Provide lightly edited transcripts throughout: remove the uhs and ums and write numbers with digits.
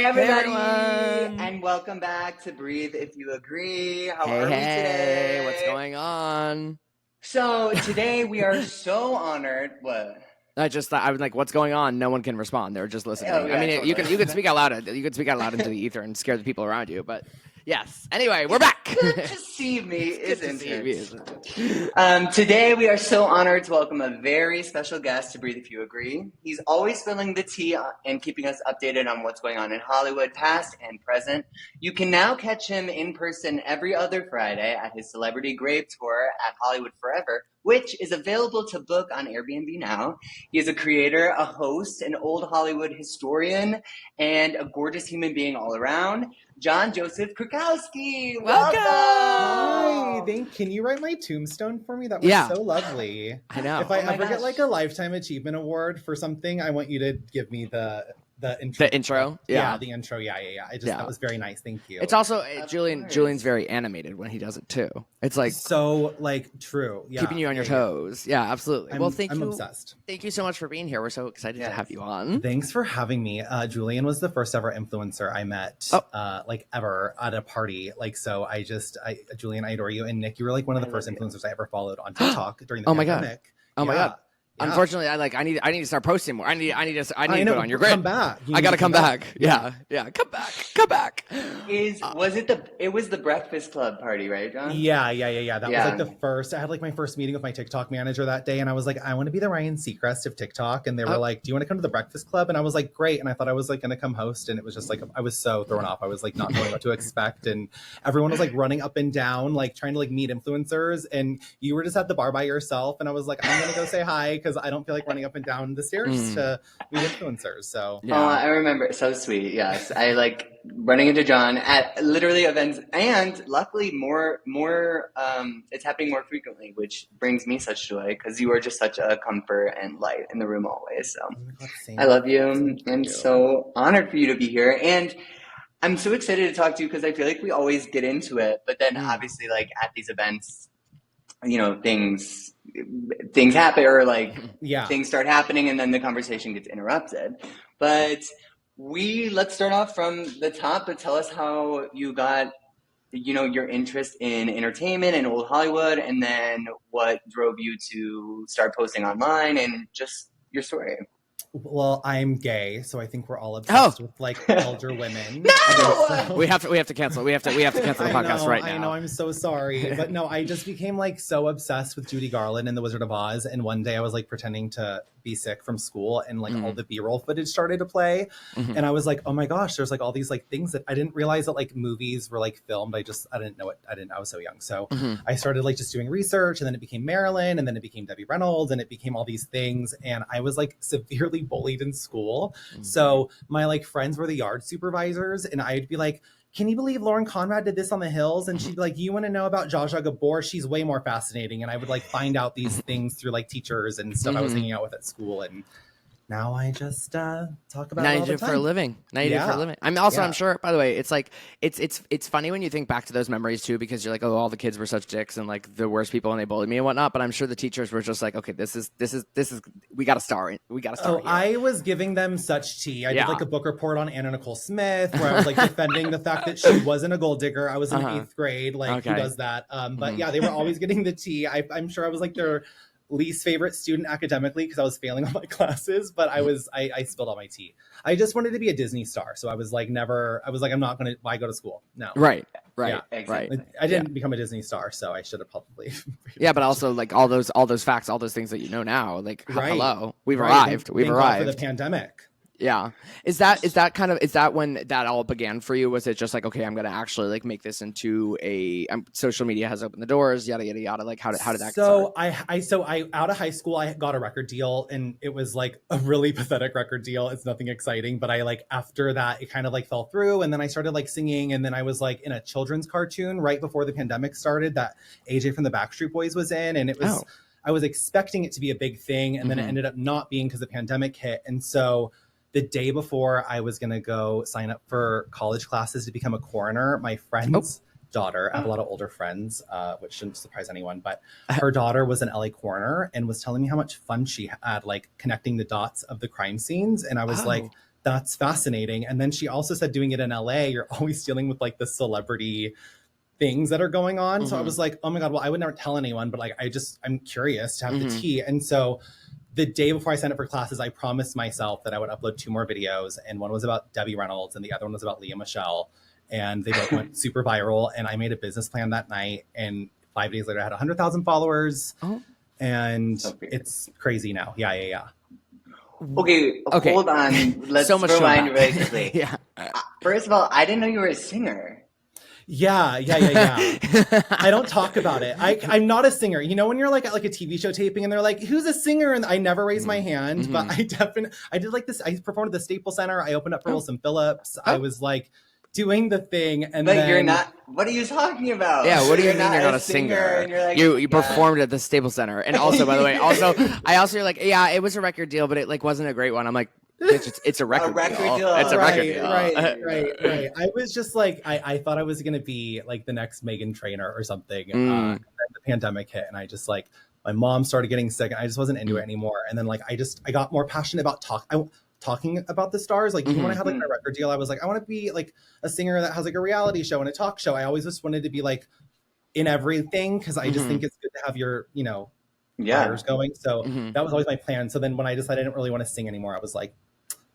Hey everybody, everyone. and welcome back to Breathe If You Agree. How are we Hey, what's today? going on? So today we are so honored. What? I just thought I was like, "What's going on?" No one can respond. They're just Oh listening. I yeah, mean, you totally. can speak out loud. You can speak out loud into the ether and scare the people around you. But yes. Anyway, we're back. Good to see me, It's good to isn't see you, it? isn't it? Today we are so honored to welcome a very special guest to Breathe If You Agree. He's always spilling the tea and keeping us updated on what's going on in Hollywood, past and present. You can now catch him in person every other Friday at his Celebrity Grave Tour at Hollywood Forever, which is available to book on Airbnb now. He is a creator, a host, an old Hollywood historian, and a gorgeous human being all around. John Joseph Krukowski, Hi, welcome. can you write my tombstone for me? That was so lovely. I know. If I Oh my ever get gosh. like a lifetime achievement award for something, I want you to give me the intro. The intro? Yeah, Yeah. the intro. Yeah. Yeah. That was very nice. Thank you. It's also Of Julian's course. very animated when he does it too. It's like so like true. Yeah. keeping you on your toes. Yeah, absolutely. Well, thank I'm you. obsessed. Thank you so much for being here. We're so excited to Yes. have you on. Thanks for having me. Julian was the first ever influencer I met, like ever at a party. Like, so Julian, I adore you. And Nick, you were like one of the I first love you. influencers I ever followed on TikTok during the Oh my God. pandemic. Oh my God. Yeah. Unfortunately, I need to start posting more. I need to I put know. on your grid. Come back. You I need gotta to come back. Yeah, come back. It was the Breakfast Club party, right, John? Yeah. That Yeah. was like the first. I had like my first meeting with my TikTok manager that day, and I was like, I want to be the Ryan Seacrest of TikTok. And they were like, do you want to come to the Breakfast Club? And I was like, great. And I thought I was like going to come host, and it was just like I was so thrown off. I was like not knowing what to expect, and everyone was like running up and down, like trying to like meet influencers, and you were just at the bar by yourself. And I was like, I'm gonna go say hi because I don't feel like running up and down the stairs to meet influencers. So Yeah. Oh, I remember. So sweet. Yes. I like running into John at literally events, and luckily it's happening more frequently, which brings me such joy because you are just such a comfort and light in the room always. So oh my God, same. I love you. Thank I'm you. so honored for you to be here. And I'm so excited to talk to you because I feel like we always get into it, but then obviously like at these events, you know, things happen, or like things start happening, and then the conversation gets interrupted. But let's start off from the top. But tell us how you got, you know, your interest in entertainment and old Hollywood, and then what drove you to start posting online, and just your story. Well, I'm gay, so I think we're all obsessed with like elder women. No! We have to cancel. We have to cancel the podcast right now. I know. I'm so sorry, but no, I just became like so obsessed with Judy Garland and The Wizard of Oz. And one day I was like pretending to be sick from school, and like all the B-roll footage started to play, and I was like, oh my gosh, there's like all these like things that I didn't realize that like movies were like filmed. I didn't know it. I was so young, so I started like just doing research, and then it became Marilyn, and then it became Debbie Reynolds, and it became all these things, and I was like severely bullied in school. So my like friends were the yard supervisors, and I'd be like, can you believe Lauren Conrad did this on the Hills? And she'd be like, you want to know about Zsa Zsa Gabor? She's way more fascinating. And I would like find out these things through like teachers and stuff I was hanging out with at school. And now I just talk about now it you all do the it for a time. living. Now you do it for a living. I'm sure, by the way, it's like it's funny when you think back to those memories too, because you're like, oh, all the kids were such dicks and like the worst people, and they bullied me and whatnot. But I'm sure the teachers were just like, okay, this is we got to star it. We got to star it. I was giving them such tea. I did like a book report on Anna Nicole Smith where I was like defending the fact that she wasn't a gold digger. I was in 8th grade. Like who does that? But yeah, they were always getting the tea. I'm sure I was like their least favorite student academically because I was failing all my classes, but I spilled all my tea. I just wanted to be a Disney star. So I was like, I'm not going to, why go to school? No. Right. Yeah, exactly. I didn't become a Disney star, so I should have probably. Yeah, but also like all those facts, all those things that you know now, like hello, we've arrived. We've arrived. For the pandemic. Yeah. Is that when that all began for you? Was it just like, okay, I'm going to actually like make this into a social media has opened the doors, yada, yada, yada. Like how did that start? I out of high school, I got a record deal, and it was like a really pathetic record deal. It's nothing exciting, but I like, after that, it kind of like fell through. And then I started like singing. And then I was like in a children's cartoon right before the pandemic started that AJ from the Backstreet Boys was in. And it was, I was expecting it to be a big thing. And then it ended up not being because the pandemic hit. And so the day before I was going to go sign up for college classes to become a coroner, my friend's daughter, I have a lot of older friends, which shouldn't surprise anyone, but her daughter was an LA coroner and was telling me how much fun she had like connecting the dots of the crime scenes. And I was like, that's fascinating. And then she also said doing it in LA, you're always dealing with like the celebrity things that are going on. So I was like, oh my God, well, I would never tell anyone, but like, I'm curious to have the tea. And so the day before I signed up for classes, I promised myself that I would upload 2 more videos. And one was about Debbie Reynolds and the other one was about Leah Michelle. And they both went super viral. And I made a business plan that night. And 5 days later, I had 100,000 followers. Oh. And it's crazy now. Yeah. Okay, hold on. Let's so much rewind really quickly. Yeah. First of all, I didn't know you were a singer. Yeah. I don't talk about it. I'm not a singer. You know, when you're like at like a TV show taping and they're like, who's a singer? And I never raise my hand, but I did like this. I performed at the Staples Center. I opened up for Wilson Phillips. I was like doing the thing. And but then, you're not, what are you talking about? Yeah, what do you mean you're not a singer? And you're like, you performed at the Staples Center. And also, by the way, you're like, yeah, it was a record deal, but it like wasn't a great one. I'm like, it's a record deal. It's a record deal. Right. I was just like, I thought I was going to be like the next Meghan Trainor or something. And then the pandemic hit and I just like, my mom started getting sick and I just wasn't into it anymore. And then like, I got more passionate about talking about the stars. Like even when I had like my record deal, I was like, I want to be like a singer that has like a reality show and a talk show. I always just wanted to be like in everything because I just think it's good to have your, fires going. So that was always my plan. So then when I decided I didn't really want to sing anymore, I was like,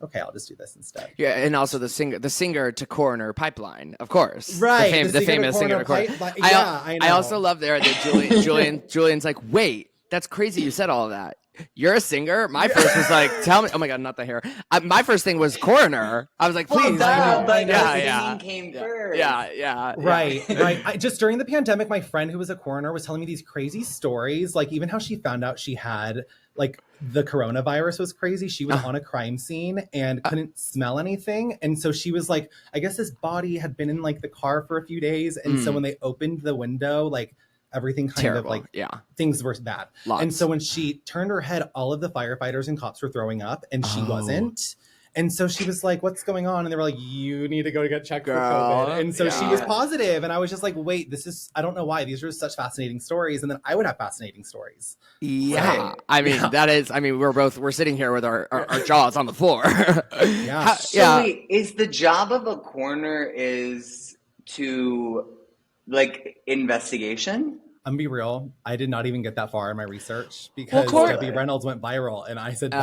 okay, I'll just do this instead. Yeah, and also the singer to coroner pipeline, of course. Right. The famous singer to coroner. I know. I also love there that Julian's like, wait, that's crazy you said all of that. You're a singer? My first was like, tell me. Oh my God, not the hair. My first thing was coroner. I was like, please. Singing came first. Yeah. Right. Just during the pandemic, my friend who was a coroner was telling me these crazy stories. Like even how she found out she had like the coronavirus was crazy. She was on a crime scene and couldn't smell anything. And so she was like, I guess his body had been in like the car for a few days. And so when they opened the window, like everything kind of like things were bad. Lots. And so when she turned her head, all of the firefighters and cops were throwing up and she wasn't. And so she was like, what's going on? And they were like, you need to go to get checked for COVID. And so she was positive. And I was just like, wait, I don't know why. These are such fascinating stories. And then I would have fascinating stories. Yeah. Right. We're sitting here with our jaws on the floor. Wait, is the job of a coroner is to like investigation? I'm gonna be real. I did not even get that far in my research because Debbie Reynolds went viral, and I said,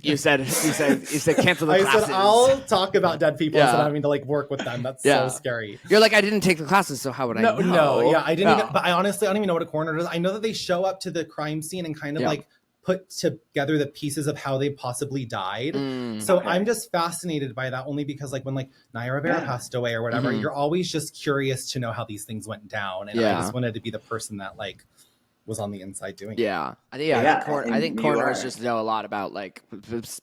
"You said cancel the classes." I said, "I'll talk about dead people instead of having to like work with them." That's so scary. You're like, I didn't take the classes, so how would I know? No, I didn't. Even, but I honestly, I don't even know what a coroner does. I know that they show up to the crime scene and kind of like put together the pieces of how they possibly died. I'm just fascinated by that only because like when like Naya Rivera passed away or whatever, you're always just curious to know how these things went down. And I just wanted to be the person that like was on the inside doing it. I think coroners just know a lot about like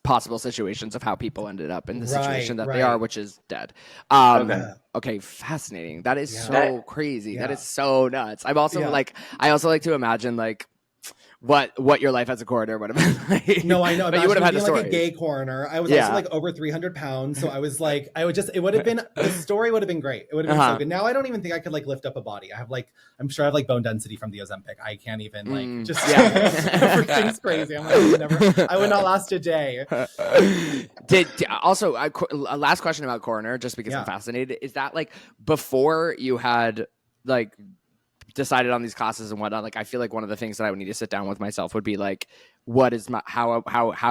possible situations of how people ended up in the situation that they are, which is dead. Okay, fascinating. That is so crazy. Yeah. That is so nuts. I'm also I also like to imagine like what your life as a coroner would have been like. No, I know. But you would have had like a gay coroner. I was also like over 300 pounds. So I was like, it would have been, the story would have been great. It would have been so good. Now I don't even think I could like lift up a body. I have like, I'm sure I have like bone density from the Ozempic. I can't even like, just, everything's crazy. I'm like, I would not last a day. Also, a last question about coroner, just because I'm fascinated. Is that like before you had like decided on these classes and whatnot, like I feel like one of the things that I would need to sit down with myself would be like, what is my how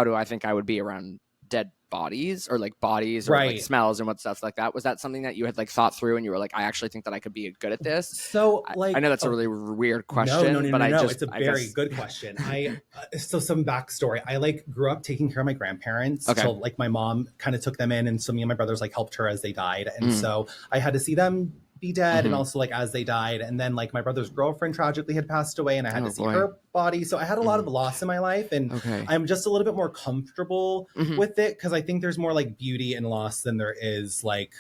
do I think I would be around dead bodies or like bodies or like smells and what stuff like that? Was that something that you had like thought through and you were like, I actually think that I could be good at this? So like, I know that's a really weird question. No, it's a very good question. So some backstory. I like grew up taking care of my grandparents. So like my mom kind of took them in, and so me and my brothers like helped her as they died, and so I had to see them be dead and also like as they died, and then like my brother's girlfriend tragically had passed away and I had to see her body, so I had a lot of loss in my life, and I'm just a little bit more comfortable with it because I think there's more like beauty in loss than there is like,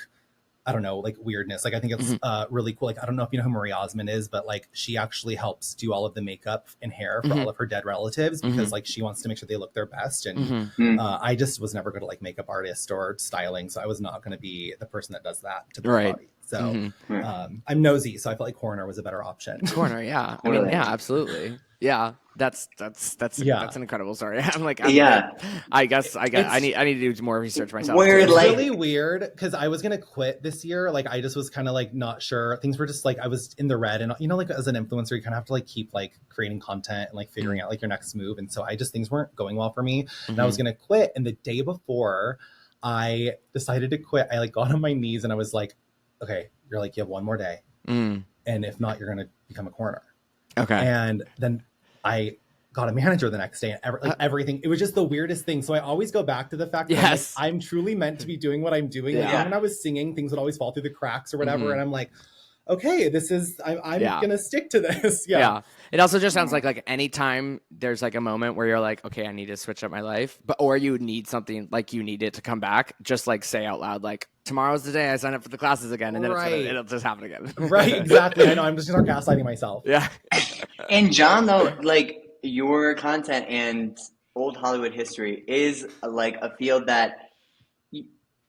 I don't know, like weirdness. Like I think it's really cool. Like I don't know if you know who Marie Osmond is, but like she actually helps do all of the makeup and hair for all of her dead relatives because like she wants to make sure they look their best. And I just was never going to like makeup artist or styling, so I was not going to be the person that does that to the body. So I'm nosy, so I felt like coroner was a better option. Coroner, yeah. I mean, yeah, absolutely. Yeah, that's an incredible story. I guess I need to do more research myself. Weird, it's really weird because I was gonna quit this year. Like I just was kind of like not sure. Things were just like I was in the red, and you know, like as an influencer, you kind of have to like keep like creating content and like figuring out like your next move. And so things weren't going well for me, and I was gonna quit. And the day before I decided to quit, I like got on my knees and I was like, okay, you're like, you have one more day, and if not, you're gonna become a coroner. Okay, and then I got a manager the next day, and everything. It was just the weirdest thing. So I always go back to the fact that I'm truly meant to be doing what I'm doing. Like, even when I was singing, things would always fall through the cracks or whatever. And I'm like, okay, I'm gonna stick to this. Yeah. It also just sounds like anytime there's like a moment where you're like, okay, I need to switch up my life, or you need something, like you need it to come back, just like say out loud, like, tomorrow's the day I sign up for the classes again, and then it'll just happen again. Right, exactly. I know, I'm just gonna start gaslighting myself. Yeah. And John, though, like your content and old Hollywood history is like a field that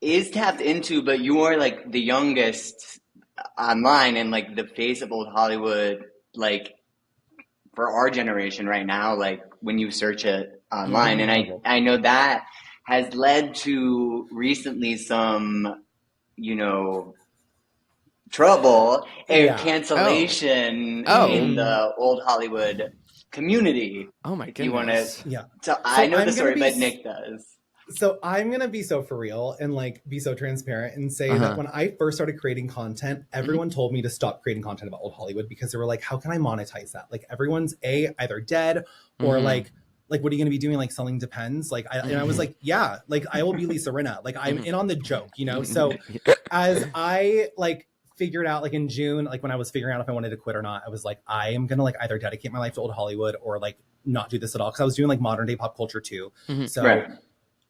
is tapped into, but you are like the youngest online and like the face of old Hollywood, like for our generation right now, like when you search it online. And I know that has led to recently some, you know, trouble and cancellation in the old Hollywood community. Oh my goodness. So I know the story, but Nick does. So I'm going to be so for real and like be so transparent and say that when I first started creating content, everyone told me to stop creating content about old Hollywood because they were like, how can I monetize that? Like everyone's either dead or like, what are you going to be doing? Like selling Depends? Like, and I was like, yeah, like I will be Lisa Rinna. Like I'm in on the joke, you know? So as I like figured out like in June, like when I was figuring out if I wanted to quit or not, I was like, I am going to like either dedicate my life to old Hollywood or like not do this at all. Cause I was doing like modern day pop culture too. So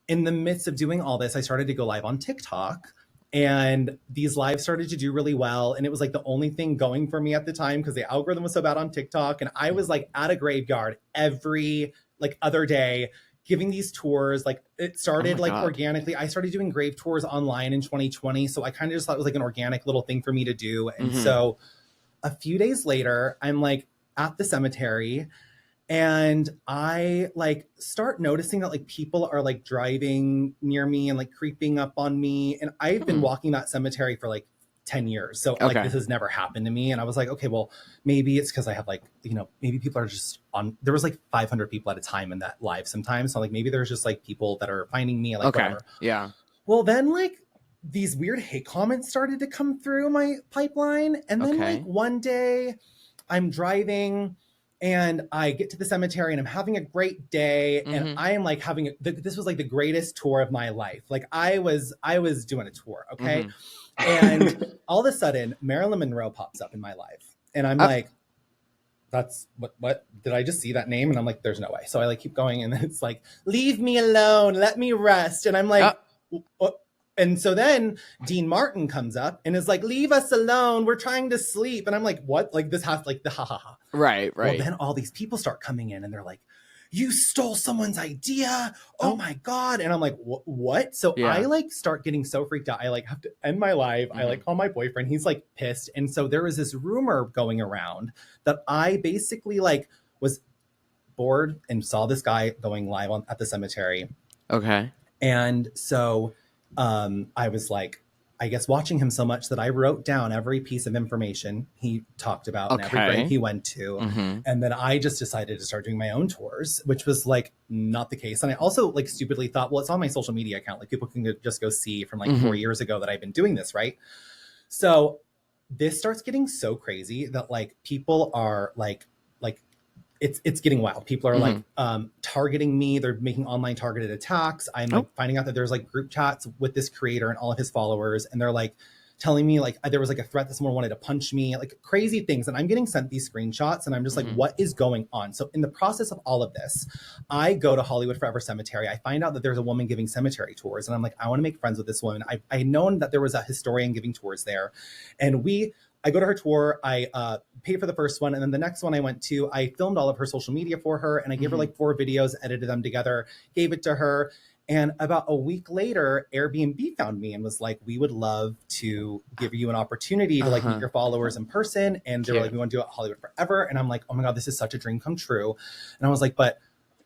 in the midst of doing all this, I started to go live on TikTok, and these lives started to do really well. And it was like the only thing going for me at the time because the algorithm was so bad on TikTok. And I was like at a graveyard every like other day giving these tours. Like it started organically. I started doing grave tours online in 2020. So I kind of just thought it was like an organic little thing for me to do. And so a few days later, I'm like at the cemetery, and I like start noticing that like people are like driving near me and like creeping up on me. And I've been walking that cemetery for like 10 years. So like this has never happened to me. And I was like, okay, well, maybe it's because I have like, you know, maybe people are just on, there was like 500 people at a time in that live sometimes. So like maybe there's just like people that are finding me like whatever. Yeah. Well, then like these weird hate comments started to come through my pipeline. And then like one day I'm driving and I get to the cemetery and I'm having a great day. And I am like having, this was like the greatest tour of my life. Like I was doing a tour. Okay. And all of a sudden Marilyn Monroe pops up in my life. And I'm like, that's what did I just see that name? And I'm like, there's no way. So I like keep going. And it's like, leave me alone. Let me rest. And I'm like, what? And so then Dean Martin comes up and is like, leave us alone. We're trying to sleep. And I'm like, what? Like this has like the ha ha ha. Right. Well, then all these people start coming in and they're like, you stole someone's idea. Oh my God. And I'm like, what? So I like start getting so freaked out. I like have to end my life. I like call my boyfriend. He's like pissed. And so there was this rumor going around that I basically like was bored and saw this guy going live at the cemetery. Okay. And so I was like, I guess watching him so much that I wrote down every piece of information he talked about and every grave he went to. And then I just decided to start doing my own tours, which was like not the case. And I also like stupidly thought, well, it's on my social media account. Like people can just go see from like 4 years ago that I've been doing this. Right. So this starts getting so crazy that like people are like it's getting wild. People are like targeting me. They're making online targeted attacks. I'm like finding out that there's like group chats with this creator and all of his followers. And they're like telling me like there was like a threat that someone wanted to punch me, like crazy things. And I'm getting sent these screenshots and I'm just like, what is going on? So in the process of all of this, I go to Hollywood Forever Cemetery. I find out that there's a woman giving cemetery tours. And I'm like, I want to make friends with this woman. I known that there was a historian giving tours there. And I go to her tour, I paid for the first one, and then the next one I went to, I filmed all of her social media for her, and I gave her like 4 videos, edited them together, gave it to her, And about a week later, Airbnb found me and was like, we would love to give you an opportunity to like meet your followers in person. And they were like, we want to do it Hollywood Forever. And I'm like, oh my God, this is such a dream come true. And I was like, but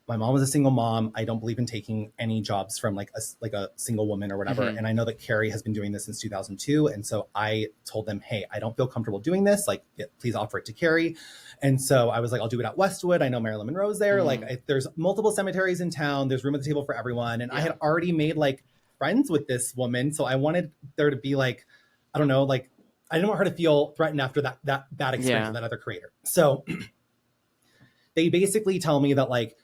my mom was a single mom. I don't believe in taking any jobs from like a single woman or whatever. And I know that Carrie has been doing this since 2002. And so I told them, hey, I don't feel comfortable doing this. Like, please offer it to Carrie. And so I was like, I'll do it at Westwood. I know Marilyn Monroe's there. Like there's multiple cemeteries in town. There's room at the table for everyone. And I had already made like friends with this woman. So I wanted there to be like, I don't know, like I didn't want her to feel threatened after that experience with that other creator. So they basically tell me that like,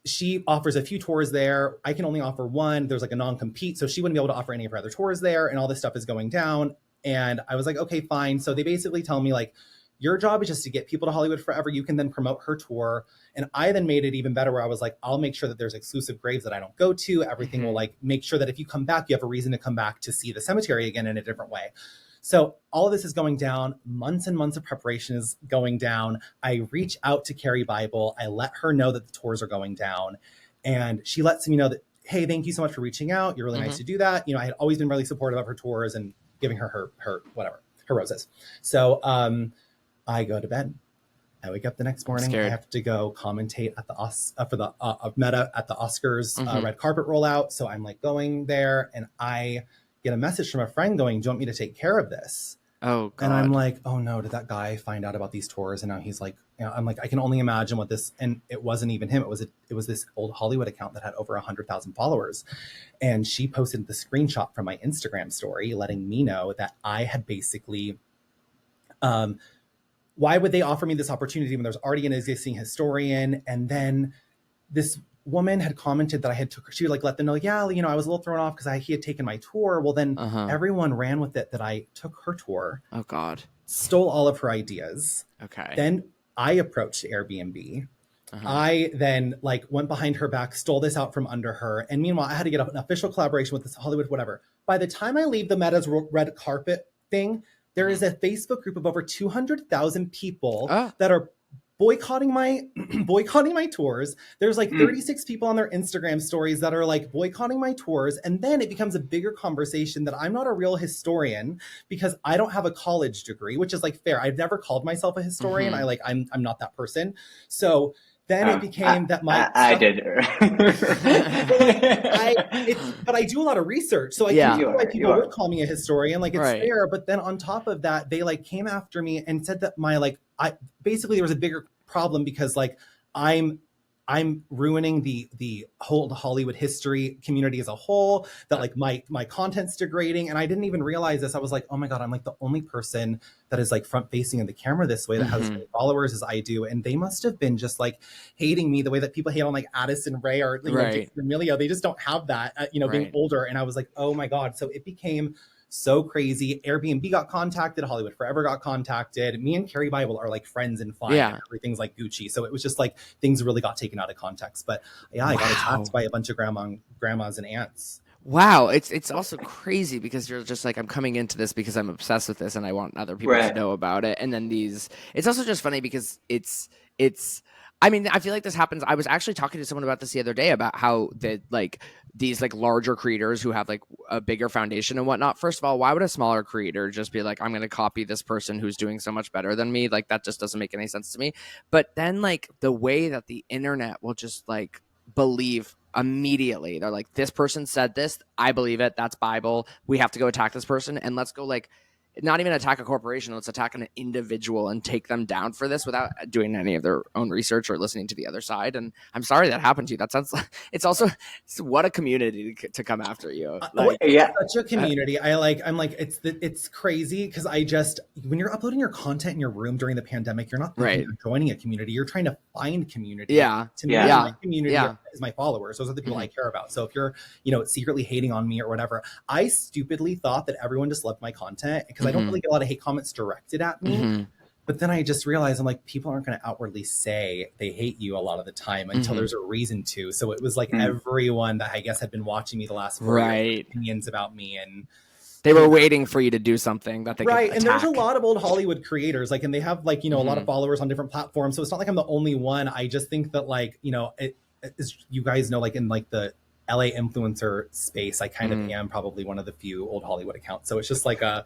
she offers a few tours there. I can only offer one. There's like a non-compete. So she wouldn't be able to offer any of her other tours there. And all this stuff is going down. And I was like, okay, fine. So they basically tell me like, your job is just to get people to Hollywood Forever. You can then promote her tour. And I then made it even better where I was like, I'll make sure that there's exclusive graves that I don't go to. Everything will like make sure that if you come back, you have a reason to come back to see the cemetery again in a different way. So all of this is going down. Months and months of preparation is going down. I reach out to Carrie Bible. I let her know that the tours are going down. And she lets me know that, hey, thank you so much for reaching out. You're really nice to do that. You know, I had always been really supportive of her tours and giving her whatever, her roses. So I go to bed. I wake up the next morning. I have to go commentate at the Meta at the Oscars red carpet rollout. So I'm like going there and I get a message from a friend going, do you want me to take care of this? Oh, God. And I'm like, oh no, did that guy find out about these tours? And now he's like, you know, I'm like, I can only imagine what this, and it wasn't even him. It was this old Hollywood account that had over 100,000 followers. And she posted the screenshot from my Instagram story, letting me know that I had basically, why would they offer me this opportunity when there's already an existing historian? And then this woman had commented that I had she would like let them know, yeah, you know, I was a little thrown off because he had taken my tour. Well, then everyone ran with it that I took her tour. Oh God. Stole all of her ideas. Okay. Then I approached Airbnb. I then like went behind her back, stole this out from under her. And meanwhile, I had to get an official collaboration with this Hollywood, whatever. By the time I leave the Meta's red carpet thing, there is a Facebook group of over 200,000 people that are boycotting my tours. There's like 36 people on their Instagram stories that are like boycotting my tours. And then it becomes a bigger conversation that I'm not a real historian because I don't have a college degree, which is like fair. I've never called myself a historian. I'm not that person. So then it became that I did. But I do a lot of research, so I can see why people would call me a historian. Like it's fair. But then on top of that, they like came after me and said that basically there was a bigger problem because like I'm ruining the whole Hollywood history community as a whole, that like my content's degrading. And I didn't even realize this. I was like, oh my God, I'm like the only person that is like front facing in the camera this way that has as many followers as I do. And they must have been just like hating me the way that people hate on like Addison Rae or Jason Emilio. They just don't have that, being older. And I was like, oh my God. So it became so crazy. Airbnb got contacted, Hollywood Forever got contacted. Me and Carrie Bible are like friends and fine. And everything's like Gucci. So it was just like things really got taken out of context. But I got attacked by a bunch of grandmas and aunts. Wow, it's also crazy because you're just like, I'm coming into this because I'm obsessed with this and I want other people to know about it. And then it's also just funny because it's I mean, I feel like this happens. I was actually talking to someone about this the other day about how these like larger creators who have like a bigger foundation and whatnot. First of all, why would a smaller creator just be like, I'm going to copy this person who's doing so much better than me? Like that just doesn't make any sense to me. But then like the way that the internet will just like believe immediately, they're like, this person said this, I believe it. That's Bible. We have to go attack this person and let's go like, not even attack a corporation, let's attack an individual and take them down for this without doing any of their own research or listening to the other side. And I'm sorry that happened to you. That sounds like it's what a community to come after you. Such a community. I'm like, it's crazy because when you're uploading your content in your room during the pandemic, you're not you're joining a community. You're trying to find community. To me, my community is my followers. Those are the people I care about. So if you're, secretly hating on me or whatever, I stupidly thought that everyone just loved my content because I don't really get a lot of hate comments directed at me. But then I just realized I'm like, people aren't going to outwardly say they hate you a lot of the time until there's a reason to. So it was like everyone that I guess had been watching me the last 4 years, opinions about me, and they were waiting for you to do something that they could attack. And there's a lot of old Hollywood creators, like, and they have like, a lot of followers on different platforms. So it's not like I'm the only one. I just think that like, you guys know, like in like the LA influencer space, I kind of am probably one of the few old Hollywood accounts. So it's just like a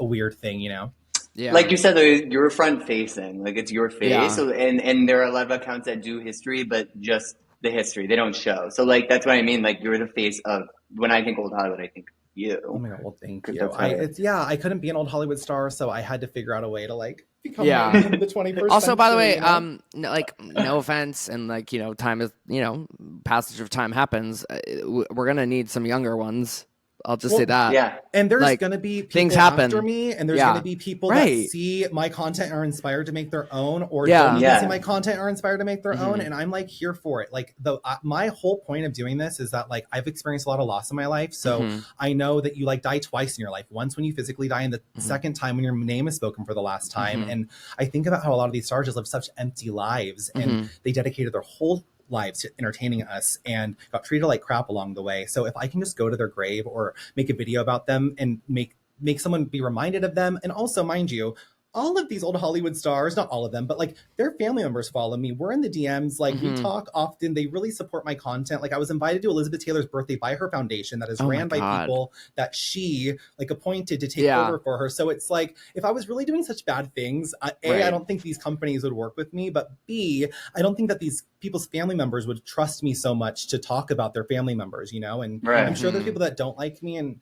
weird thing, you know? Yeah. Like you said, you're front facing, like it's your face. Yeah. So, and there are a lot of accounts that do history, but just the history, they don't show. So like, that's what I mean. Like you're the face of, when I think old Hollywood, I think you. Oh my God, well, thank you. I couldn't be an old Hollywood star, so I had to figure out a way to like become in the 21st also, century, by the way, you know? like no offense, and like, you know, time is, you know, passage of time happens. We're gonna need some younger ones. I'll just say that. Yeah. And there's like, going to be people things happen after me, and there's going to be people that see my content and are inspired to make their own, or don't even see my content and are inspired to make their own. And I'm like here for it. Like my whole point of doing this is that like I've experienced a lot of loss in my life. So I know that you like die twice in your life. Once when you physically die, and the second time when your name is spoken for the last time. And I think about how a lot of these stars just live such empty lives, and they dedicated their whole lives to entertaining us and got treated like crap along the way. So if I can just go to their grave or make a video about them and make someone be reminded of them. And also, mind you, all of these old Hollywood stars, not all of them, but like their family members follow me. We're in the DMs. Like we talk often. They really support my content. Like I was invited to Elizabeth Taylor's birthday by her foundation that is ran by people that she like appointed to take over for her. So it's like, if I was really doing such bad things, A, I don't think these companies would work with me, but B, I don't think that these people's family members would trust me so much to talk about their family members, you know? And I'm sure there's people that don't like me, and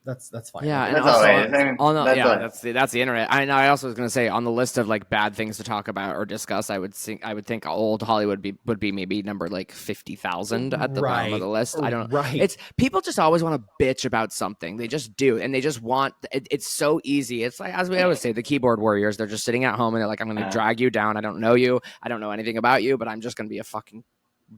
that's fine. Yeah, and that's that's the internet. I also was gonna say, on the list of like bad things to talk about or discuss, I would think old Hollywood would be maybe number like 50,000 at the bottom of the list. I don't know. It's people just always want to bitch about something. They just do, and they just want it's so easy. It's like, as we always say, the keyboard warriors. They're just sitting at home and they're like, I'm gonna drag you down. I don't know you. I don't know anything about you, but I'm just gonna be a fucking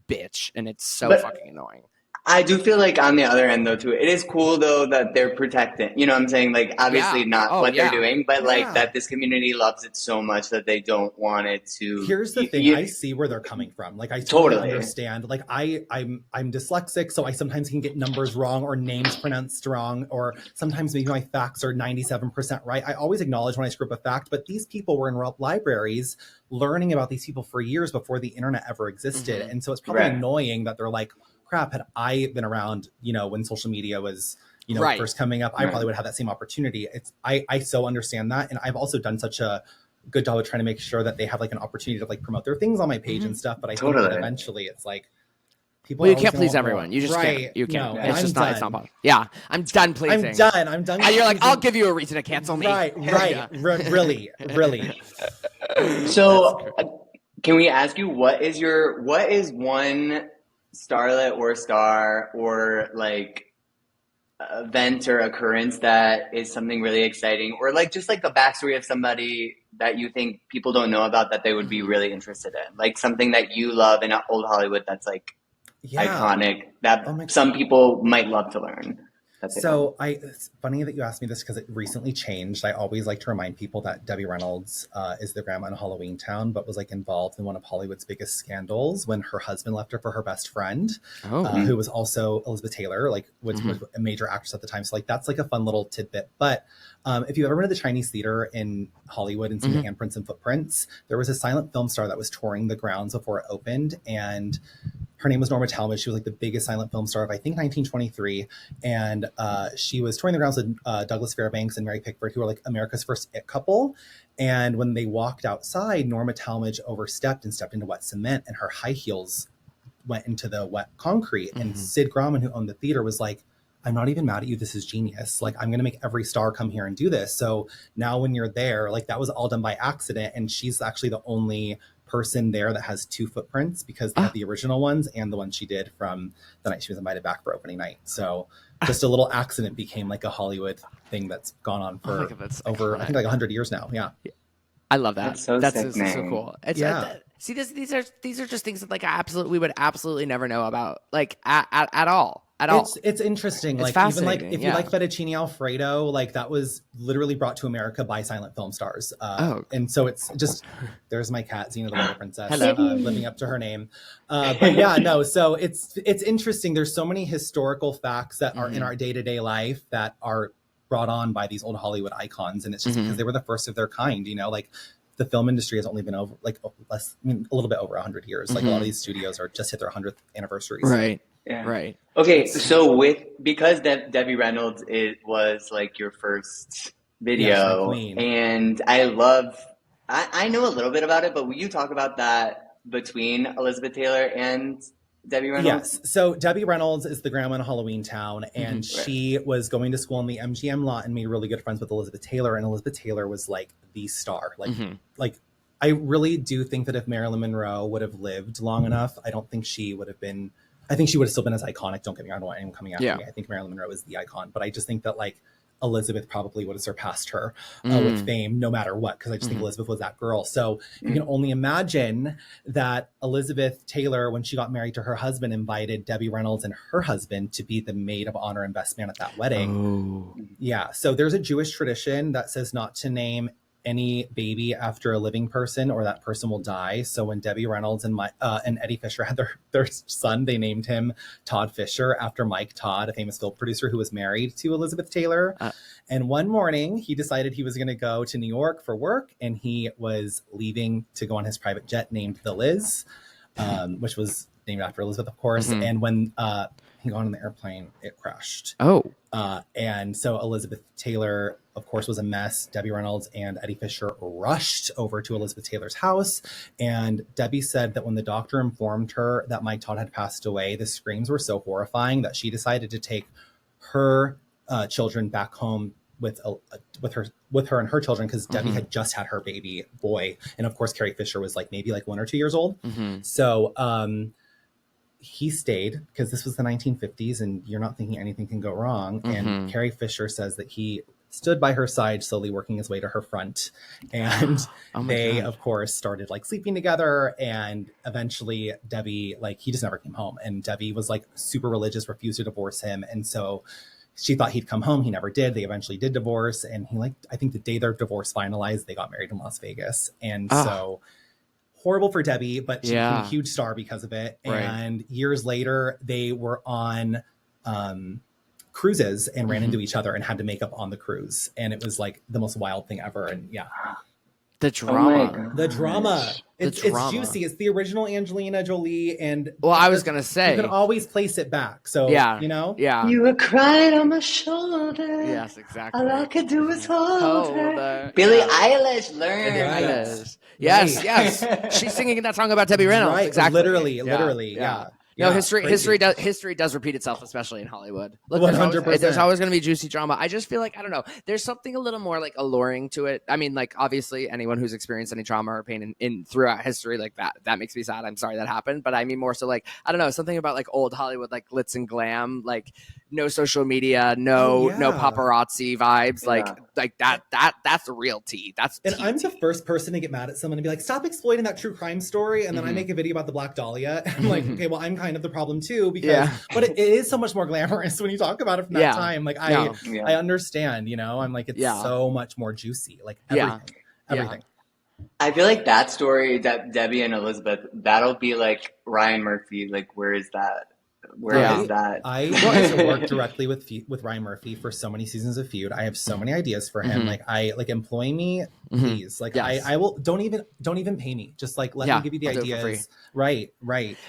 bitch, and it's so fucking annoying. I do feel like on the other end though too, it is cool though that they're protecting, you know what I'm saying? Like obviously not what they're doing, but like that this community loves it so much that they don't want it to. Here's the thing, I see where they're coming from. Like I totally understand. Like I'm dyslexic, so I sometimes can get numbers wrong or names pronounced wrong, or sometimes maybe my facts are 97% right. I always acknowledge when I screw up a fact, but these people were in libraries learning about these people for years before the internet ever existed. And so it's probably annoying that they're like, crap, had I been around, you know, when social media was, you know, first coming up, I probably would have that same opportunity. I so understand that. And I've also done such a good job of trying to make sure that they have like an opportunity to like promote their things on my page and stuff. But I think that eventually it's like, people you can't please everyone. You just can't. You can't. No, it's just not. It's not possible. Yeah, I'm done pleasing. I'm done. And you're like, I'll give you a reason to cancel me. Right. Really. So, can we ask you what is one starlet or star or like event or occurrence that is something really exciting, or like just like a backstory of somebody that you think people don't know about that they would be really interested in, like something that you love in old Hollywood that's like iconic that some people might love to learn. So it's funny that you asked me this because it recently changed. I always like to remind people that Debbie Reynolds is the grandma in Halloween Town, but was like involved in one of Hollywood's biggest scandals when her husband left her for her best friend, who was also Elizabeth Taylor, like was a major actress at the time. So like that's like a fun little tidbit. But if you've ever been to the Chinese theater in Hollywood and seen the handprints and footprints, there was a silent film star that was touring the grounds before it opened, and her name was Norma Talmadge. She was like the biggest silent film star of, I think, 1923. And she was touring the grounds with Douglas Fairbanks and Mary Pickford, who were like America's first it couple. And when they walked outside, Norma Talmadge overstepped and stepped into wet cement, and her high heels went into the wet concrete. And Sid Grauman, who owned the theater, was like, I'm not even mad at you. This is genius. Like, I'm going to make every star come here and do this. So now when you're there, like that was all done by accident. And she's actually the only person there that has two footprints, because they have the original ones and the one she did from the night she was invited back for opening night. So just a little accident became like a Hollywood thing that's gone on for over, I think, like 100 years now. Yeah. I love that. That's so cool. See, these are just things that like we would absolutely never know about, like at all. It's interesting. It's like even like if you like fettuccine Alfredo, like that was literally brought to America by silent film stars. And so it's just, there's my cat, Xena the Water Princess, living up to her name. But yeah, no. So it's interesting. There's so many historical facts that are in our day-to-day life that are brought on by these old Hollywood icons, and it's just because they were the first of their kind. You know, like the film industry has only been over a little bit over 100 years. Like a lot of these studios are just hit their 100th anniversaries. Right. Yeah. Right. Okay, so because Debbie Reynolds was like your first Yeah, she's my video, queen. and I know a little bit about it, but will you talk about that between Elizabeth Taylor and Debbie Reynolds? Yes. So Debbie Reynolds is the grandma in Halloween Town, and Right. she was going to school in the MGM lot and made really good friends with Elizabeth Taylor. And Elizabeth Taylor was like the star. Like I really do think that if Marilyn Monroe would have lived long enough, I don't think she would have been. I think she would have still been as iconic. Don't get me wrong. I don't want anyone coming after me. I think Marilyn Monroe is the icon, but I just think that like Elizabeth probably would have surpassed her with fame no matter what, because I just think Elizabeth was that girl. So you can only imagine that Elizabeth Taylor, when she got married to her husband, invited Debbie Reynolds and her husband to be the maid of honor and best man at that wedding. Yeah. So there's a Jewish tradition that says not to name any baby after a living person or that person will die. So when Debbie Reynolds and Eddie Fisher had their son, they named him Todd Fisher after Mike Todd, a famous film producer who was married to Elizabeth Taylor. And one morning he decided he was going to go to New York for work, and he was leaving to go on his private jet named the Liz, which was named after Elizabeth, of course. And when he got on the airplane, it crashed. And so Elizabeth Taylor, of course, was a mess. Debbie Reynolds and Eddie Fisher rushed over to Elizabeth Taylor's house. And Debbie said that when the doctor informed her that Mike Todd had passed away, the screams were so horrifying that she decided to take her children back home with her and her children, because Debbie had just had her baby boy. And of course, Carrie Fisher was like maybe like 1 or 2 years old. So he stayed because this was the 1950s and you're not thinking anything can go wrong. And Carrie Fisher says that he stood by her side, slowly working his way to her front. And they, of course, started like sleeping together. And eventually Debbie, like, he just never came home. And Debbie was like super religious, refused to divorce him. And so she thought he'd come home. He never did. They eventually did divorce. And he, like, I think the day their divorce finalized, they got married in Las Vegas. And so horrible for Debbie, but she became a huge star because of it. And years later, they were on cruises and ran into each other and had to make up on the cruise. And it was like the most wild thing ever. And the drama. It's juicy. It's the original Angelina Jolie. And I was going to say, you can always place it back. So, you know? You were crying on my shoulder. Yes, exactly. All I could do was hold her. Billie Eilish learned. Yes. She's singing that song about Debbie Reynolds. Right. Exactly. Literally. No, history does repeat itself, especially in Hollywood. Look, 100%. There's always going to be juicy drama. I just feel like, I don't know, there's something a little more like alluring to it. I mean, like, obviously anyone who's experienced any trauma or pain in throughout history, like that makes me sad. I'm sorry that happened. But I mean more so like, I don't know, something about like old Hollywood, like glitz and glam, like no social media, no paparazzi vibes, like that's the real tea. And I'm the first person to get mad at someone and be like, stop exploiting that true crime story. And then I make a video about the Black Dahlia. And I'm like, okay, well, I'm kind of the problem too, because but it is so much more glamorous when you talk about it from that time. Like I understand, you know, I'm like, it's so much more juicy, like everything. I feel like that story, that Debbie and Elizabeth, that'll be like Ryan Murphy. Like, where is that? Where is that? I wanted to work directly with Ryan Murphy for so many seasons of Feud. I have so many ideas for him. Like, employ me, please. Like, I will. Don't even pay me. Just like let me give you the ideas. Right.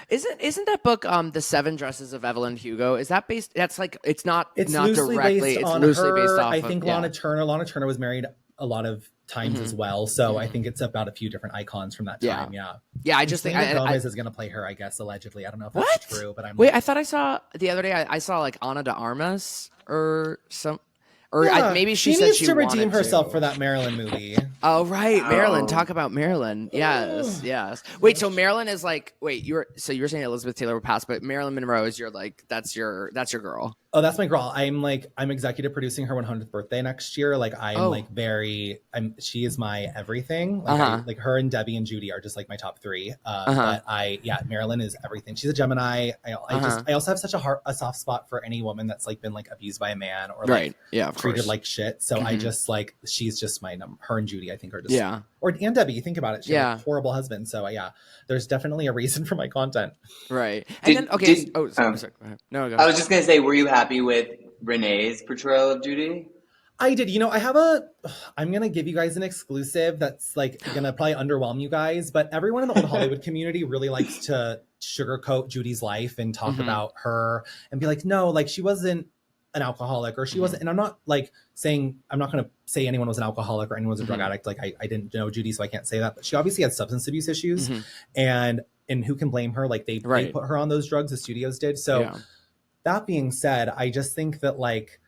Isn't that book The 7 Dresses of Evelyn Hugo? Is that based? That's like it's not loosely directly. Based it's on loosely her. based off. I think Lana Turner. Lana Turner was married a lot of times as well. So I think it's about a few different icons from that time. Yeah, I just think Gomez is going to play her, I guess, allegedly. I don't know if that's true, but I thought I saw the other day. I saw like Ana de Armas or some, or maybe she said needs she to redeem wanted herself to. for that Marilyn movie. Oh right, Marilyn. Talk about Marilyn. Yes. Wait, so Marilyn is like you're saying Elizabeth Taylor would pass, but Marilyn Monroe is that's your girl. Oh, that's my girl. I'm executive producing her 100th birthday next year. Like she is my everything. Like her and Debbie and Judy are just like my top 3. But Marilyn is everything. She's a Gemini. I also have such a soft spot for any woman that's like been like abused by a man or like treated like shit. So I just like, she's just my number. Her and Judy, I think, are just and Debbie. You think about it, she had a horrible husband. So there's definitely a reason for my content. Right. And sorry. Go ahead. No, go ahead. I was just gonna say, were you happy with Renee's portrayal of Judy? I did. You know, I'm going to give you guys an exclusive that's like going to probably underwhelm you guys, but everyone in the old Hollywood community really likes to sugarcoat Judy's life and talk about her and be like, no, like she wasn't an alcoholic or she wasn't. And I'm not like saying, I'm not going to say anyone was an alcoholic or anyone was a drug addict. Like I didn't know Judy, so I can't say that, but she obviously had substance abuse issues and who can blame her? Like they put her on those drugs, the studios did. So that being said, I just think that like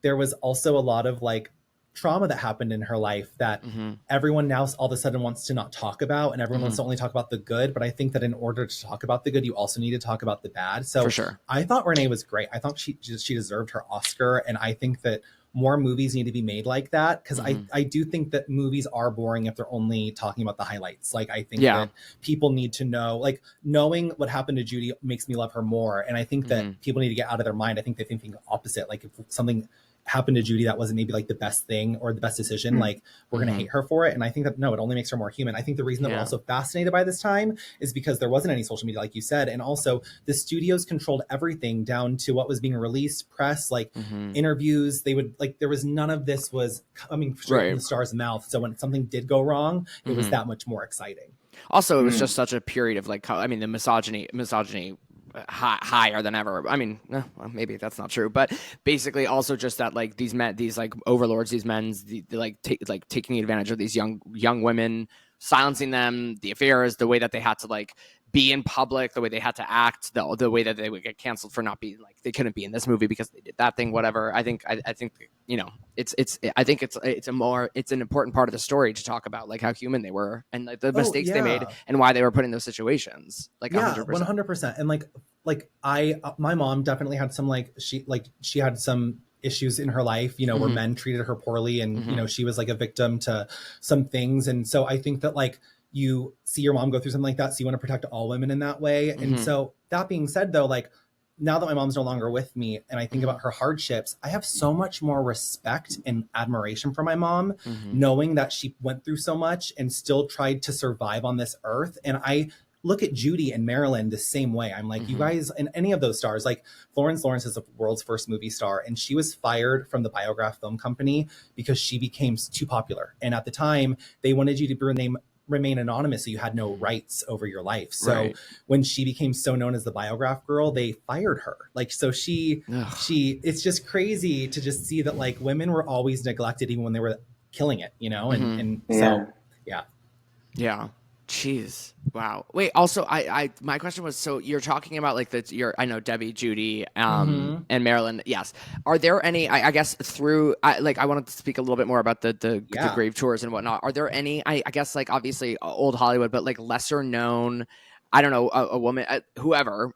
there was also a lot of like trauma that happened in her life that everyone now all of a sudden wants to not talk about, and everyone wants to only talk about the good. But I think that in order to talk about the good, you also need to talk about the bad. So for sure. I thought Renee was great. I thought she deserved her Oscar. And I think that more movies need to be made like that. Cause I do think that movies are boring if they're only talking about the highlights. Like I think that people need to know, like knowing what happened to Judy makes me love her more. And I think that people need to get out of their mind. I think they think the opposite. Like if something happened to Judy that wasn't maybe like the best thing or the best decision, like we're going to hate her for it. And I think that no, it only makes her more human. I think the reason that we're also fascinated by this time is because there wasn't any social media, like you said. And also the studios controlled everything down to what was being released, press, like interviews. They would like, there was none of this was coming straight from the star's mouth. So when something did go wrong, it was that much more exciting. Also, it was just such a period of like, I mean, the misogyny higher than ever. I mean, well, maybe that's not true, but basically also just that like these men, these like overlords, these men's taking advantage of these young women, silencing them, the affairs, the way that they had to like be in public, the way they had to act, the way that they would get canceled for not being like, they couldn't be in this movie because they did that thing, whatever. I think you know, it's an important part of the story to talk about like how human they were and like the mistakes they made and why they were put in those situations. Like 100%. And like my mom definitely had some she had some issues in her life, you know, where men treated her poorly and you know, she was like a victim to some things. And so I think that like you see your mom go through something like that, so you want to protect all women in that way. And so that being said though, like now that my mom's no longer with me and I think about her hardships, I have so much more respect and admiration for my mom, knowing that she went through so much and still tried to survive on this earth. And I look at Judy and Marilyn the same way. I'm like, you guys, and any of those stars, like Florence Lawrence is the world's first movie star, and she was fired from the Biograph Film Company because she became too popular. And at the time, they wanted you to remain anonymous, so you had no rights over your life. So when she became so known as the Biograph girl, they fired her. Like, so she, it's just crazy to just see that like women were always neglected even when they were killing it, you know? And so, yeah. Yeah. Jeez. Wow. Wait, also my question was, so you're talking about like I know Debbie, Judy, and Marilyn. Yes. Are there any, I guess through, I wanted to speak a little bit more about the grave tours and whatnot. Are there any, I guess like obviously old Hollywood, but like lesser known, I don't know, a woman, whoever,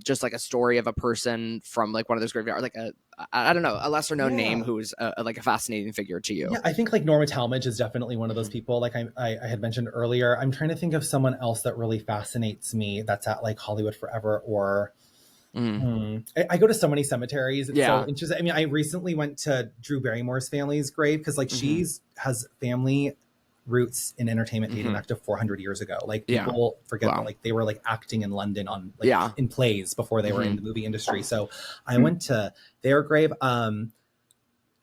just like a story of a person from like one of those graveyards, like I don't know, a lesser known name who's like a fascinating figure to you. Yeah, I think like Norma Talmadge is definitely one of those people. Like I had mentioned earlier, I'm trying to think of someone else that really fascinates me that's at like Hollywood Forever or I go to so many cemeteries. It's so interesting. I mean, I recently went to Drew Barrymore's family's grave because like has family roots in entertainment dating back to 400 years ago. Like people forget that like they were like acting in London on like in plays before they were in the movie industry. So I went to their grave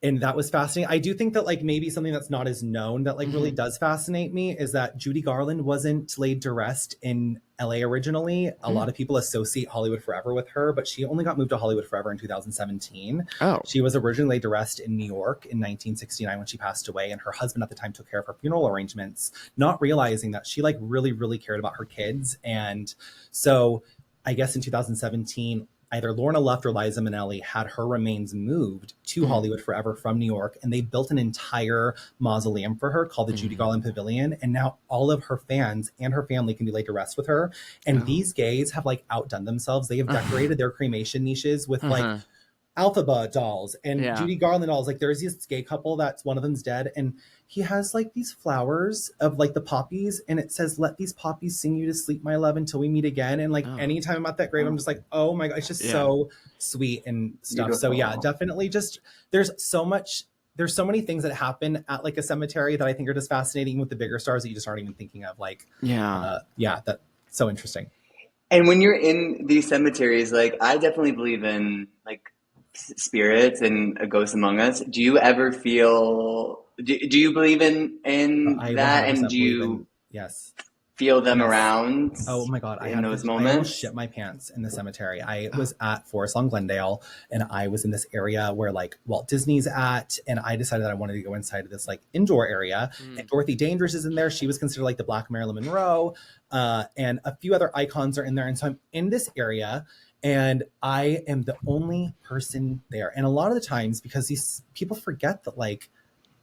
and that was fascinating. I do think that like maybe something that's not as known that like really does fascinate me is that Judy Garland wasn't laid to rest in LA originally. A lot of people associate Hollywood Forever with her, but she only got moved to Hollywood Forever in 2017. She was originally laid to rest in New York in 1969 when she passed away, and her husband at the time took care of her funeral arrangements, not realizing that she like really, really cared about her kids. And so I guess in 2017, either Lorna Luft or Liza Minnelli had her remains moved to Hollywood Forever from New York, and they built an entire mausoleum for her called the Judy Garland Pavilion. And now all of her fans and her family can be laid to rest with her. And these gays have like outdone themselves. They have decorated their cremation niches with like Alphaba dolls and Judy Garland dolls. Like there's this gay couple that's one of them's dead, and he has like these flowers of like the poppies, and it says, "Let these poppies sing you to sleep, my love, until we meet again." And like anytime I'm at that grave, I'm just like, oh my god, it's just so sweet and stuff. Beautiful. So yeah, definitely just there's so many things that happen at like a cemetery that I think are just fascinating with the bigger stars that you just aren't even thinking of. Like that's so interesting. And when you're in these cemeteries, like I definitely believe in like spirits and a ghost among us. Do you ever feel? Do you believe in that? And do you? Yes. feel them Yes. around. Oh my God. in those I moments. almost shit my pants in the cemetery. I was at Forest Lawn Glendale, and I was in this area where like Walt Disney's at, and I decided that I wanted to go inside of this like indoor area. And Dorothy Dandridge is in there. She was considered like the Black Marilyn Monroe, and a few other icons are in there. And so I'm in this area, and I am the only person there. And a lot of the times, because these people forget that like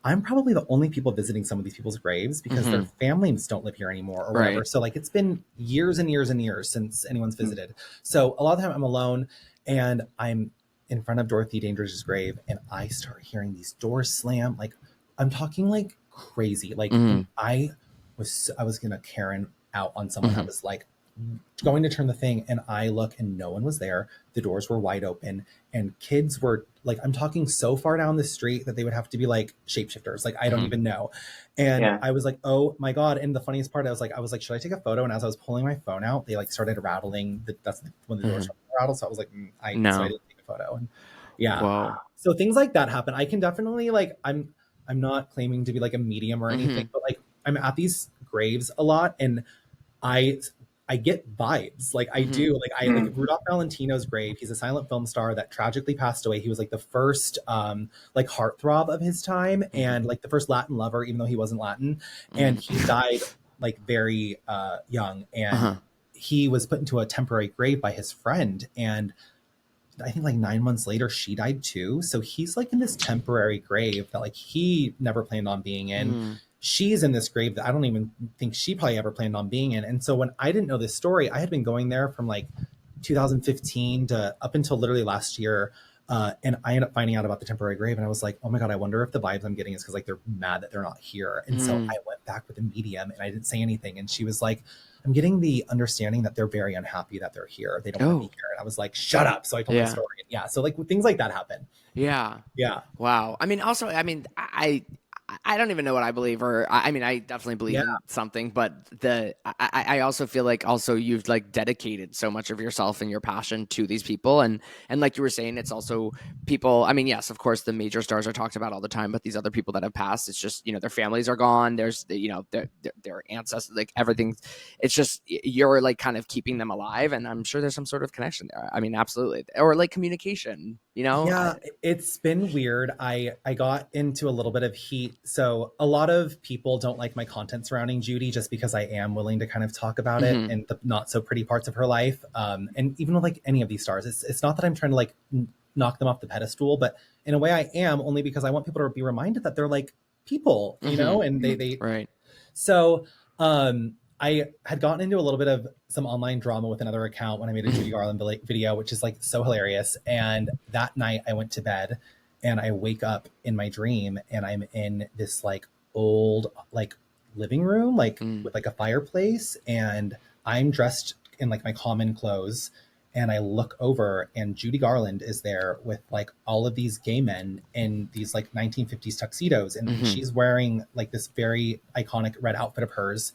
I'm probably the only people visiting some of these people's graves because their families don't live here anymore or whatever. Right. So like it's been years and years and years since anyone's visited. So a lot of the time I'm alone, and I'm in front of Dorothy Dandridge's grave, and I start hearing these doors slam. Like I'm talking like crazy. Like I was gonna Karen out on someone. I was like going to turn the thing, and I look, and no one was there. The doors were wide open, and kids were like, I'm talking so far down the street that they would have to be like shapeshifters. Like I don't even know. And I was like, oh my God. And the funniest part, I was like, should I take a photo? And as I was pulling my phone out, they like started rattling. That's when the doors rattled. So I was like, so I didn't take a photo. And Wow. so things like that happen. I can definitely like, I'm not claiming to be like a medium or anything, but like I'm at these graves a lot, and I get vibes. Like I do. Like I like Rudolph Valentino's grave. He's a silent film star that tragically passed away. He was like the first like heartthrob of his time, and like the first Latin lover, even though he wasn't Latin. And he died like very young, and he was put into a temporary grave by his friend. And I think like 9 months later, she died too. So he's like in this temporary grave that like he never planned on being in. She's in this grave that I don't even think she probably ever planned on being in. And so when I didn't know this story, I had been going there from like 2015 to up until literally last year. And I ended up finding out about the temporary grave, and I was like, oh my God, I wonder if the vibes I'm getting is because like they're mad that they're not here. And so I went back with a medium, and I didn't say anything. And she was like, I'm getting the understanding that they're very unhappy that they're here. They don't want to be here. And I was like, shut up. So I told my story. And so like things like that happen. Yeah. Wow. I mean, also, I don't even know what I believe, or I mean, I definitely believe in something, but I also feel like also you've like dedicated so much of yourself and your passion to these people. And like you were saying, it's also people, I mean, yes, of course the major stars are talked about all the time, but these other people that have passed, it's just, their families are gone. There's, their ancestors, like everything. It's just, you're like kind of keeping them alive. And I'm sure there's some sort of connection there. I mean, absolutely. Or like communication, Yeah, it's been weird. I got into a little bit of heat. So a lot of people don't like my content surrounding Judy just because I am willing to kind of talk about it and the not so pretty parts of her life. And even with like any of these stars, it's not that I'm trying to like knock them off the pedestal, but in a way I am, only because I want people to be reminded that they're like people, and they right. So I had gotten into a little bit of some online drama with another account when I made a Judy Garland video, which is like so hilarious. And that night I went to bed, and I wake up in my dream, and I'm in this like old like living room, like with like a fireplace, and I'm dressed in like my common clothes. And I look over, and Judy Garland is there with like all of these gay men in these like 1950s tuxedos. And she's wearing like this very iconic red outfit of hers.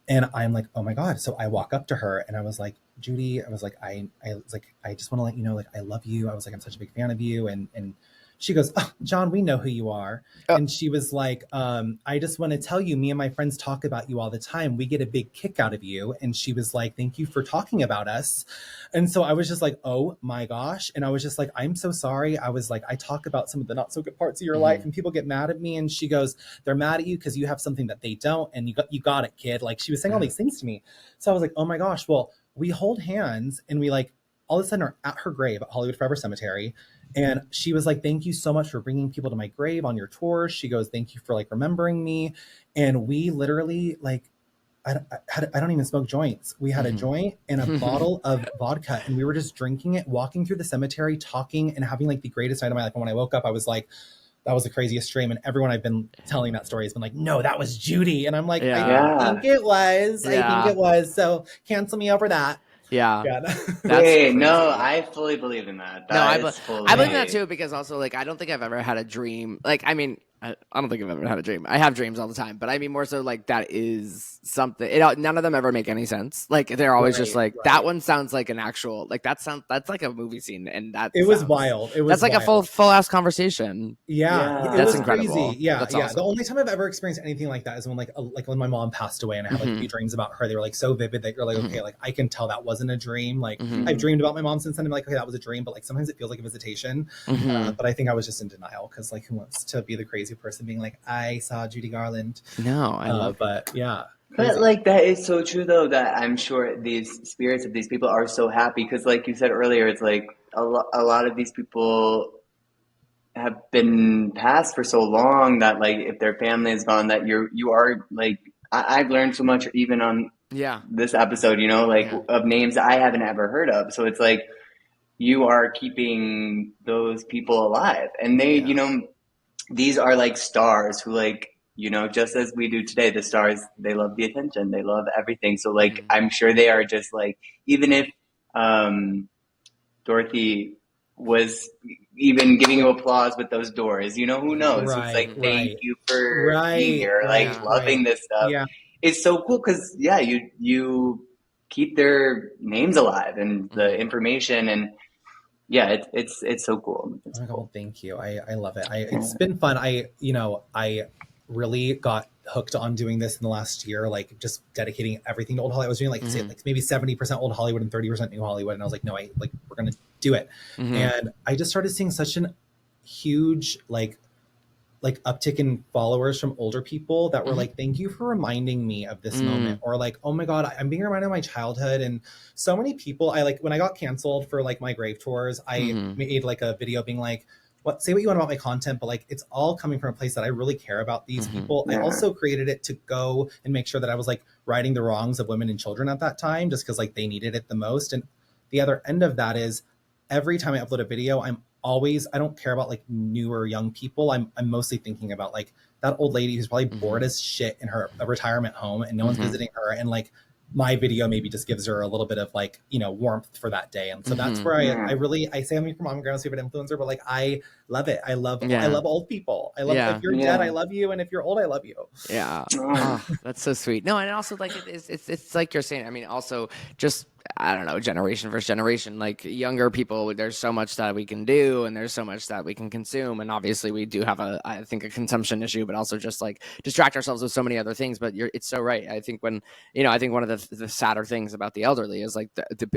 And I'm like, oh my God. So I walk up to her, and I was like, Judy, I was like, I was like, I just want to let you know, like, I love you. I was like, I'm such a big fan of you. And she goes, oh, John, we know who you are. Oh. And she was like, I just want to tell you, me and my friends talk about you all the time. We get a big kick out of you. And she was like, thank you for talking about us. And so I was just like, oh my gosh. And I was just like, I'm so sorry. I was like, I talk about some of the not so good parts of your life, and people get mad at me. And she goes, they're mad at you because you have something that they don't. And you got it, kid. Like she was saying all these things to me. So I was like, oh my gosh. Well, we hold hands, and we like all of a sudden are at her grave at Hollywood Forever Cemetery. And she was like, thank you so much for bringing people to my grave on your tours. She goes, thank you for like remembering me. And we literally like, I don't even smoke joints. We had a joint and a bottle of vodka, and we were just drinking it, walking through the cemetery, talking and having like the greatest night of my life. And when I woke up, I was like, that was the craziest dream. And everyone I've been telling that story has been like, no, that was Judy. And I'm like, I think it was. I think it was. So cancel me over that. Yeah. Wait, no, I fully believe in that. I believe in that too, because also like I don't think I've ever had a dream. Like, I mean, I don't think I've ever had a dream. I have dreams all the time, but I mean more so like that is something. None of them ever make any sense. Like they're always just like that one sounds like an actual like that's like a movie scene, and it was wild. It was that's like wild. a full ass conversation. Yeah, it that's was incredible. Crazy. Yeah, that's yeah. awesome. The only time I've ever experienced anything like that is when like when my mom passed away, and I had like a few dreams about her. They were like so vivid that you're like, okay, like I can tell that wasn't a dream. Like I've dreamed about my mom since then. I'm like, okay, that was a dream, but like sometimes it feels like a visitation. But I think I was just in denial because like who wants to be the crazy person being like, I saw Judy Garland. No, I love. But yeah. But like that is so true though, that I'm sure these spirits of these people are so happy because like you said earlier, it's like a lot of these people have been passed for so long that like if their family is gone, that you are like I've learned so much even on this episode, you know, like of names I haven't ever heard of. So it's like you are keeping those people alive, and they you know, these are like stars who like, you know, just as we do today, the stars, they love the attention, they love everything. So like I'm sure they are just like, even if Dorothy was even giving you applause with those doors, you know, who knows? It's like, thank you for being here, like loving this stuff. Yeah. It's so cool because you keep their names alive and the information, and it's so cool. It's oh my God, cool. well, thank you. I love it. It's been fun. I really got hooked on doing this in the last year, like just dedicating everything to old Hollywood. I was doing like, say, like maybe 70% old Hollywood and 30% new Hollywood. And I was like, no, we're going to do it. And I just started seeing such an huge, like uptick in followers from older people that were like, thank you for reminding me of this moment. Or like, oh my God, I'm being reminded of my childhood. And so many people, when I got canceled for like my grave tours, I made like a video being like, say what you want about my content, but like it's all coming from a place that I really care about these people. I also created it to go and make sure that I was like righting the wrongs of women and children at that time, just because like they needed it the most. And the other end of that is every time I upload a video, I don't care about like newer young people. I'm mostly thinking about like that old lady who's probably bored as shit in her retirement home and no one's visiting her. And like my video maybe just gives her a little bit of like, you know, warmth for that day. And so that's where I say I'm your mom and grandma's favorite influencer, but like, I love it. I love old people. I love, if you're dead, I love you. And if you're old, I love you. Yeah. Oh, that's so sweet. No, and also like, it's like you're saying, I mean, also just, I don't know, generation versus generation, like younger people, there's so much that we can do and there's so much that we can consume. And obviously we do have I think a consumption issue, but also just like distract ourselves with so many other things. But it's so right. I think when, you know, I think one of the sadder things about the elderly is like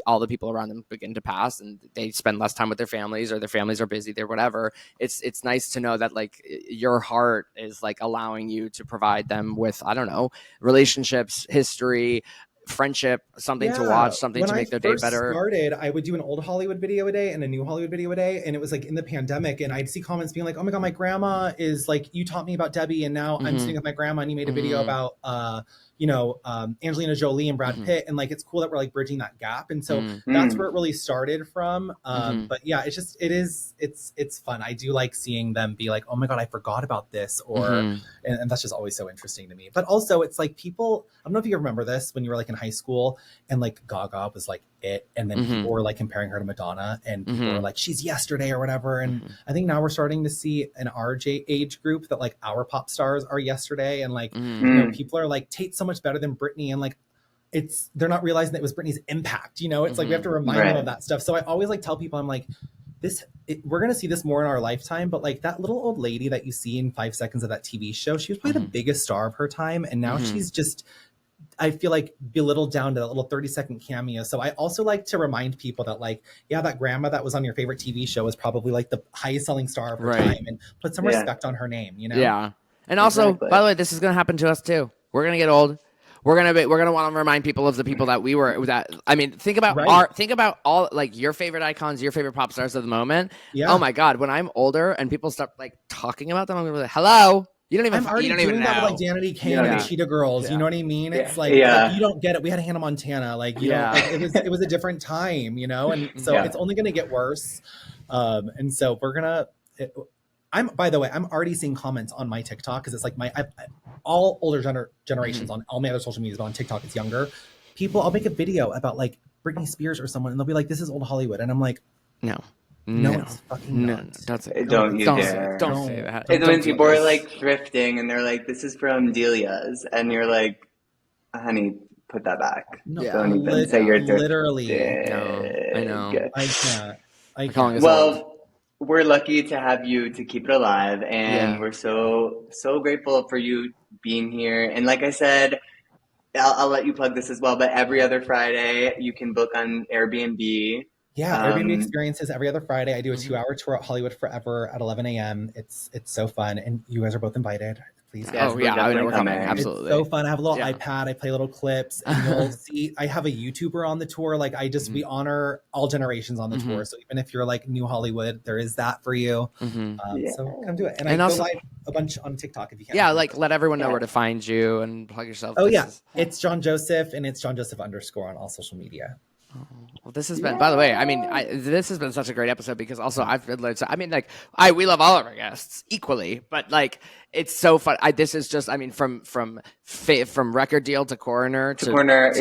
all the people around them begin to pass and they spend less time with their families or their families are busy, they're whatever. It's nice to know that like your heart is like allowing you to provide them with, I don't know, relationships, history, friendship, something to watch, something to make their day better. When I first started, I would do an old Hollywood video a day and a new Hollywood video a day. And it was like in the pandemic and I'd see comments being like, oh my God, my grandma is like, you taught me about Debbie and now I'm sitting with my grandma and you made a video about, Angelina Jolie and Brad Pitt. And like, it's cool that we're like bridging that gap. And so that's where it really started from. But yeah, it's fun. I do like seeing them be like, oh my God, I forgot about this. Or, and that's just always so interesting to me. But also it's like people, I don't know if you remember this when you were like in high school and like Gaga was like it. And then people were like comparing her to Madonna and people were like, she's yesterday or whatever. And I think now we're starting to see in our age group that like our pop stars are yesterday. And like, you know, people are like, Tate's so much better than Britney. And like, they're not realizing that it was Britney's impact, you know, it's like, we have to remind them of that stuff. So I always like tell people, I'm like, we're going to see this more in our lifetime, but like that little old lady that you see in 5 seconds of that TV show, she was probably the biggest star of her time. And now she's just, I feel like belittled down to that little 30-second cameo. So I also like to remind people that like, yeah, that grandma that was on your favorite TV show is probably like the highest selling star of her time, and put some respect on her name, you know? Yeah. And also, by the way, this is going to happen to us too. We're going to get old. We're gonna want to remind people of the people that we were. I mean, think about all like your favorite icons, your favorite pop stars of the moment. Yeah. Oh my God, when I'm older and people start like talking about them, I'm gonna be like, hello. You don't even. I'm already doing that with like Danity Kane and Cheetah Girls. You know what I mean? It's like, you don't get it. We had Hannah Montana. Like, you know, like, it was a different time, you know, and so it's only gonna get worse. And so we're gonna. By the way, I'm already seeing comments on my TikTok because it's like all older generations on all my other social media, but on TikTok it's younger. I'll make a video about like Britney Spears or someone, and they'll be like, "This is old Hollywood," and I'm like, no. No, it's fucking no, not. don't say Don't you dare. Don't say that. And Don't when do people are this. like thrifting and they're like, "This is from Delia's," and you're like, "Honey, put that back. No, Don't even say you're literally. thrifting." No, I know. I can't. I calling can't. us old. Well, we're lucky to have you to keep it alive, and Yeah. we're so grateful for you being here. And like I said, I'll let you plug this as well, but every other Friday you can book on Airbnb. Yeah, Airbnb experiences every other Friday. I do a 2-hour tour at Hollywood Forever at 11 a.m. It's so fun, and you guys are both invited. Please. Yes, Oh yeah, I know we're coming. coming. Absolutely. It's so fun. I have a little iPad. I play little clips, and you'll see. I have a YouTuber on the tour. Like we honor all generations on the tour. So even if you're like new Hollywood, there is that for you. So come do it. And I also, go live a bunch on TikTok if you can. Yeah, like let everyone know where to find you and plug yourself. Oh it's John Joseph, and it's John Joseph _ on all social media. Well, this has been, by the way, I mean, this has been such a great episode because also I've learned, I mean, like, we love all of our guests equally, but like, it's so fun. This is just, I mean, from record deal to coroner to coroner,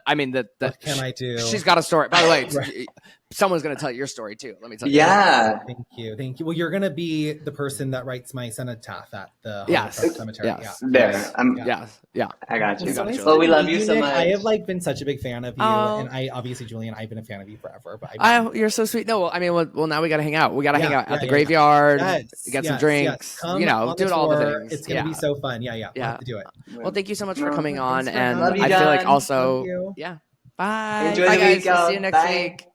I mean, what can I do? She's got a story. By the way, someone's going to tell your story too. Let me tell you. Yeah. Thank you. Well, you're going to be the person that writes my cenotaph at the Hollywood Cemetery. Yes. Yeah. Yeah. I got you. Well, we love you so much. I have like been such a big fan of you, and I obviously, Julian, I've been a fan of you forever. But you're so sweet. No, well, I mean, well, now we got to hang out. We got to hang out at the graveyard. Get some drinks. Come do all the things. It's gonna be so fun. Yeah. We'll have to do it. Well, thank you so much for coming on, and Love you, I feel like Don. also, bye. Enjoy bye, the guys. week, y'all. See you next Bye. week.